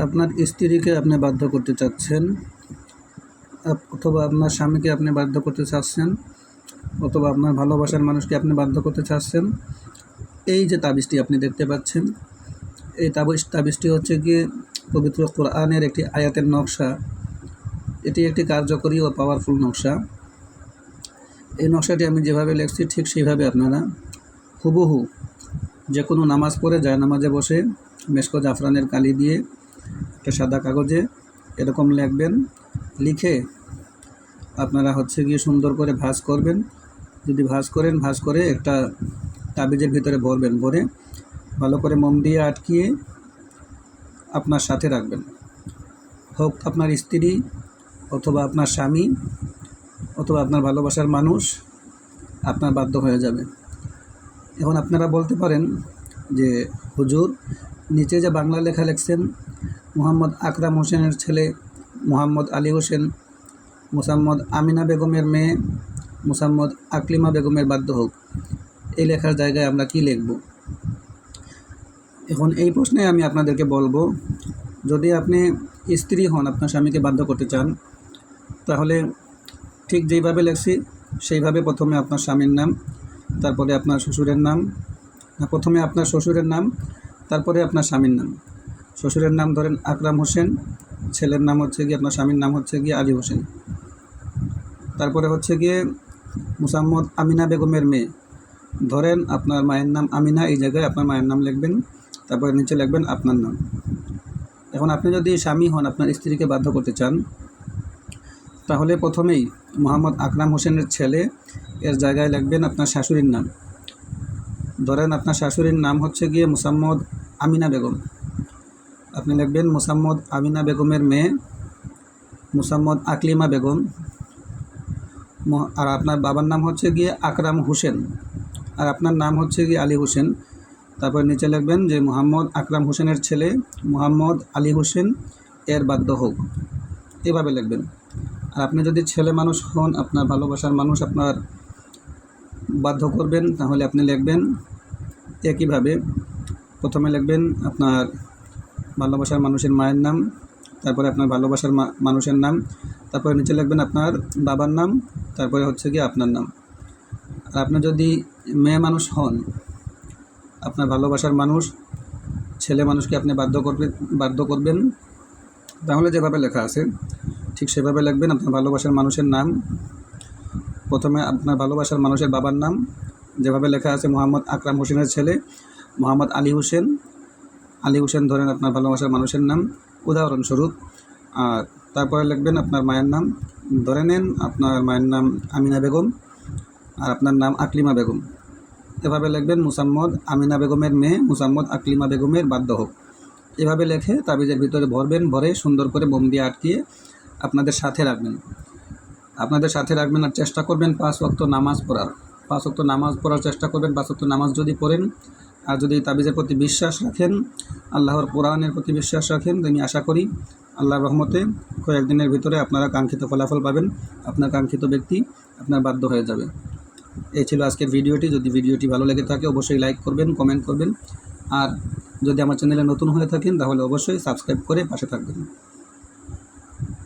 আপনার স্ত্রীকে আপনি বাধ্য করতে চাচ্ছেন, অথবা আপনার স্বামীকে আপনি বাধ্য করতে চাচ্ছেন, অথবা আপনার ভালোবাসার মানুষকে আপনি বাধ্য করতে চাচ্ছেন। এই যে তাবিজটি আপনি দেখতে পাচ্ছেন, এই তাবিজটি হচ্ছে গিয়ে পবিত্র কোরআনের একটি আয়াতের নকশা। এটি একটি কার্যকরী ও পাওয়ারফুল নকশা। এই নকশাটি আমি যেভাবে লিখছি ঠিক সেইভাবে আপনারা হুবহু যে কোনো নামাজ পড়ে জায়নামাজে বসে মেশক জাফরানের কালি দিয়ে একটা সাদা কাগজে এরকম লিখবেন। লিখে আপনারা হচ্ছে গিয়ে সুন্দর করে ভাঁজ করবেন। যদি ভাঁজ করে একটা তাবিজের ভিতরে ভরবেন। ভরে ভালো করে মোম দিয়ে আটকিয়ে আপনার সাথে রাখবেন। হোক আপনার স্ত্রী, অথবা আপনার স্বামী, অথবা আপনার ভালোবাসার মানুষ আপনার বাধ্য হয়ে যাবে। এখন আপনারা বলতে পারেন যে হুজুর, নিচে যে বাংলা লেখা লিখছেন মোহাম্মদ আকরাম হোসেনের ছেলে মোহাম্মদ আলী হোসেন মোসাম্মদ আমিনা বেগমের মেয়ে মোসাম্মদ আকলিমা বেগমের বাধ্য হোক, এই লেখার জায়গায় আমরা কি লিখব? এখন এই প্রশ্নে আমি আপনাদেরকে বলবো, যদি আপনি স্ত্রী হন, আপনার স্বামীকে বাধ্য করতে চান, তাহলে ঠিক যেইভাবে লেখছি সেইভাবে প্রথমে আপনার স্বামীর নাম, তারপরে আপনার শ্বশুরের নাম, প্রথমে আপনার শ্বশুরের নাম, তারপরে আপনার স্বামীর নাম। শ্বশুরের নাম ধরেন আকরাম হোসেন, ছেলের নাম হচ্ছে গিয়ে আপনার স্বামীর নাম হচ্ছে গিয়ে আলী হোসেন। তারপরে হচ্ছে গিয়ে মোসাম্মদ আমিনা বেগমের মেয়ে, ধরেন আপনার মায়ের নাম আমিনা, এই জায়গায় আপনার মায়ের নাম লিখবেন। তারপরে নিচে লিখবেন আপনার নাম। এখন আপনি যদি স্বামী হন, আপনার স্ত্রীকে বাধ্য করতে চান, তাহলে প্রথমেই মোহাম্মদ আকরাম হোসেনের ছেলে এর জায়গায় লিখবেন আপনার শাশুড়ির নাম। ধরেন আপনার শাশুড়ির নাম হচ্ছে গিয়ে মোসাম্মদ আমিনা বেগম, আপনি লিখবেন মোসাম্মদ আমিনা বেগমের মেয়ে মোসাম্মদ আকলিমা বেগম। আর আপনার বাবার নাম হচ্ছে গিয়ে আকরাম হোসেন, আর আপনার নাম হচ্ছে গিয়ে আলী হোসেন। তারপর নিচে লিখবেন যে মোহাম্মদ আকরাম হোসেনের ছেলে মোহাম্মদ আলী হোসেন এর বাধ্য হোক, এভাবে লিখবেন। আর আপনি যদি ছেলে মানুষ হন, আপনার ভালোবাসার মানুষ আপনার বাধ্য করবেন, তাহলে আপনি লিখবেন একইভাবে। প্রথমে লিখবেন আপনার ভালোবাসার মানুষের মায়ের নাম, তারপরে আপনার ভালোবাসার মানুষের নাম, তারপরে নিচে লিখবেন আপনার বাবার নাম, তারপরে হচ্ছে গিয়ে আপনার নাম। আর আপনি যদি মেয়ে মানুষ হন, আপনার ভালোবাসার মানুষ ছেলে মানুষকে আপনি বাধ্য করবেন, তাহলে যেভাবে লেখা আছে ঠিক সেভাবে লিখবেন। আপনার ভালোবাসার মানুষের নাম, প্রথমে আপনার ভালোবাসার মানুষের বাবার নাম, যেভাবে লেখা আছে মোহাম্মদ আকরাম হোসেনের ছেলে মোহাম্মদ আলী হোসেন। আলী হোসেন ধরেন আপনার ভালোবাসার মানুষের নাম উদাহরণস্বরূপ। আর তারপরে লিখবেন আপনার মায়ের নাম, ধরে নেন আপনার মায়ের নাম আমিনা বেগম আর আপনার নাম আকলিমা বেগম। এভাবে লিখবেন মোসাম্মদ আমিনা বেগমের মেয়ে মোসাম্মদ আকলিমা বেগমের বাধ্য হোক। এভাবে লিখে তাবিজের ভিতরে ভরবেন। ভরে সুন্দর করে মোম দিয়ে আটকিয়ে আপনাদের সাথে রাখবেন। আর চেষ্টা করবেন 5 ওয়াক্ত নামাজ পড়ার। 5 ওয়াক্ত নামাজ পড়ার চেষ্টা করবেন। 5 ওয়াক্ত নামাজ যদি পড়েন আর যদি তাবিজের প্রতি বিশ্বাস রাখেন, আল্লাহর কোরআনের প্রতি বিশ্বাস রাখেন, আমি আশা করি আল্লাহর রহমতে কয়েকদিনের ভিতরে আপনারা কাঙ্ক্ষিত ফলাফল পাবেন। আপনার কাঙ্ক্ষিত ব্যক্তি আপনার বাধ্য হয়ে যাবে। এই ছিল আজকের ভিডিওটি। যদি ভিডিওটি ভালো লেগে থাকে অবশ্যই লাইক করবেন, কমেন্ট করবেন। আর যদি আমার চ্যানেলে নতুন হয়ে থাকেন তাহলে অবশ্যই সাবস্ক্রাইব করে পাশে থাকবেন।